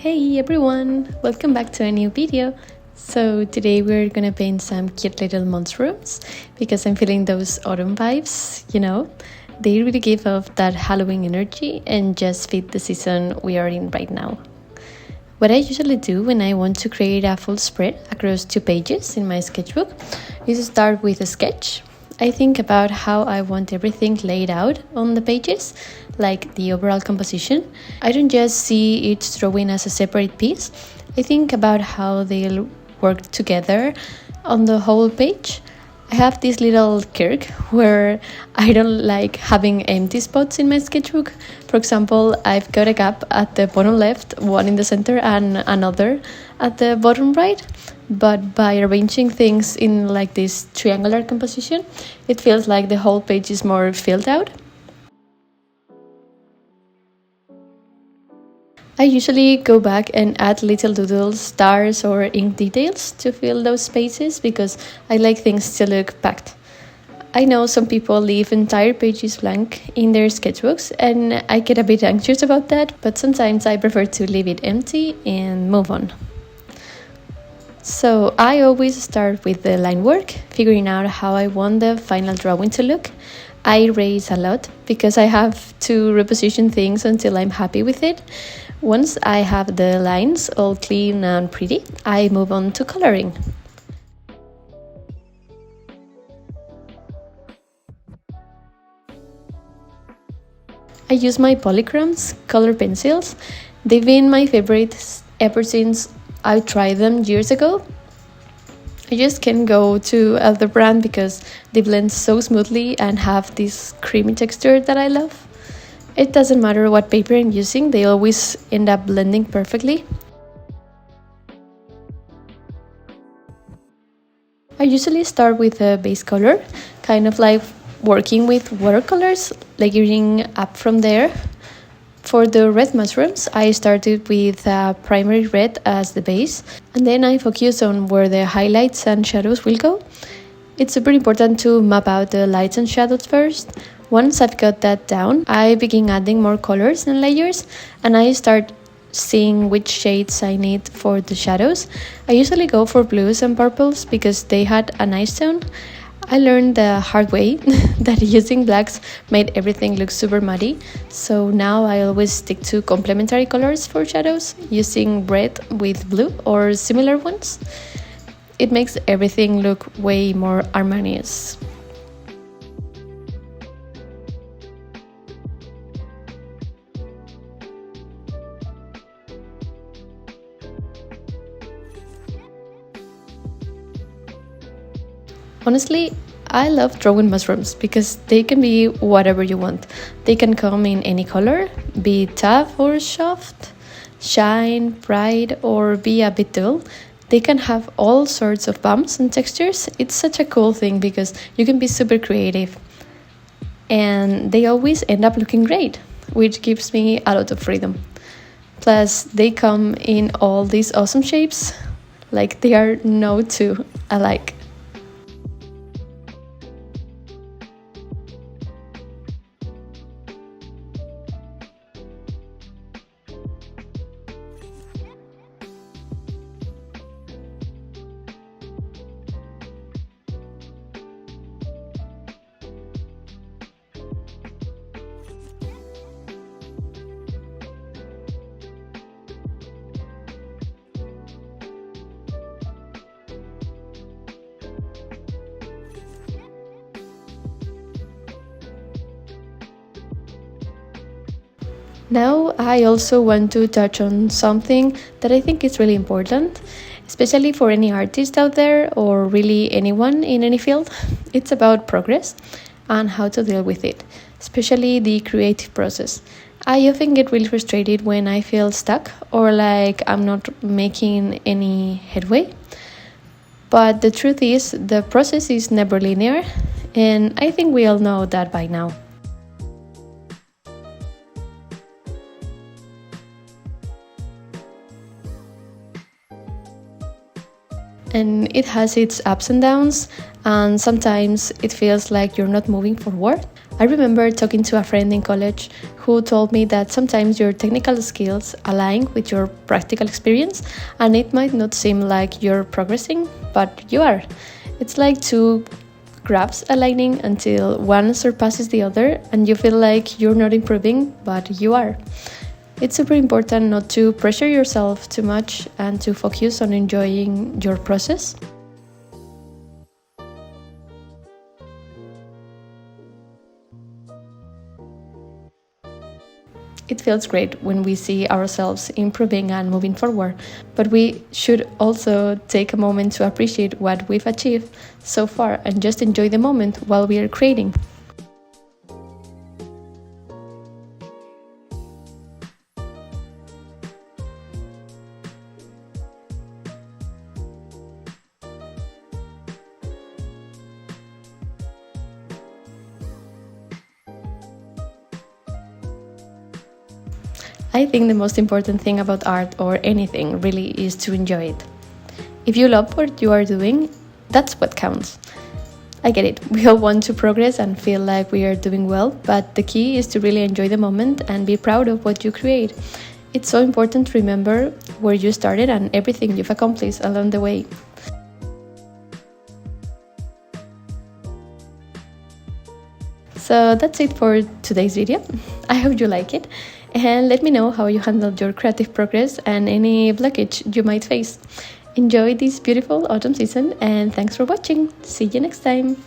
Hey everyone, welcome back to a new video. So today we're gonna paint some cute little mushrooms because I'm feeling those autumn vibes, They really give off that Halloween energy and just fit the season we are in right now. What I usually do when I want to create a full spread across 2 pages in my sketchbook is to start with a sketch. I think about how I want everything laid out on the pages, like the overall composition. I don't just see each drawing as a separate piece. I think about how they'll work together on the whole page. I have this little quirk where I don't like having empty spots in my sketchbook. For example, I've got a gap at the bottom left, one in the center, and another at the bottom right. But by arranging things in like this triangular composition, it feels like the whole page is more filled out. I usually go back and add little doodles, stars or ink details to fill those spaces because I like things to look packed. I know some people leave entire pages blank in their sketchbooks and I get a bit anxious about that, but sometimes I prefer to leave it empty and move on. So I always start with the line work, figuring out how I want the final drawing to look. I erase a lot because I have to reposition things until I'm happy with it. Once I have the lines all clean and pretty, I move on to coloring. I use my polychromes color pencils. They've been my favorites ever since I tried them years ago. I just can't go to other brand because they blend so smoothly and have this creamy texture that I love. It doesn't matter what paper I'm using, they always end up blending perfectly. I usually start with a base color, kind of like working with watercolors, layering up from there. For the red mushrooms, I started with a primary red as the base, and then I focus on where the highlights and shadows will go. It's super important to map out the lights and shadows first. Once I've got that down, I begin adding more colors and layers, and I start seeing which shades I need for the shadows. I usually go for blues and purples because they had a nice tone. I learned the hard way that using blacks made everything look super muddy, so now I always stick to complementary colors for shadows, using red with blue or similar ones. It makes everything look way more harmonious. Honestly, I love drawing mushrooms because they can be whatever you want. They can come in any color, be tough or soft, shine, bright, or be a bit dull. They can have all sorts of bumps and textures. It's such a cool thing because you can be super creative. And they always end up looking great, which gives me a lot of freedom. Plus, they come in all these awesome shapes, like they are no two alike. Now I also want to touch on something that I think is really important, especially for any artist out there or really anyone in any field. It's about progress and how to deal with it, especially the creative process. I often get really frustrated when I feel stuck or like I'm not making any headway. But the truth is, the process is never linear, and I think we all know that by now. And it has its ups and downs, and sometimes it feels like you're not moving forward. I remember talking to a friend in college who told me that sometimes your technical skills align with your practical experience, and it might not seem like you're progressing, but you are. It's like two graphs aligning until one surpasses the other, and you feel like you're not improving, but you are. It's super important not to pressure yourself too much and to focus on enjoying your process. It feels great when we see ourselves improving and moving forward, but we should also take a moment to appreciate what we've achieved so far and just enjoy the moment while we are creating. I think the most important thing about art or anything really is to enjoy it. If you love what you are doing, that's what counts. I get it, we all want to progress and feel like we are doing well, but the key is to really enjoy the moment and be proud of what you create. It's so important to remember where you started and everything you've accomplished along the way. So that's it for today's video. I hope you like it, and let me know how you handled your creative progress and any blockage you might face. Enjoy this beautiful autumn season, and thanks for watching. See you next time.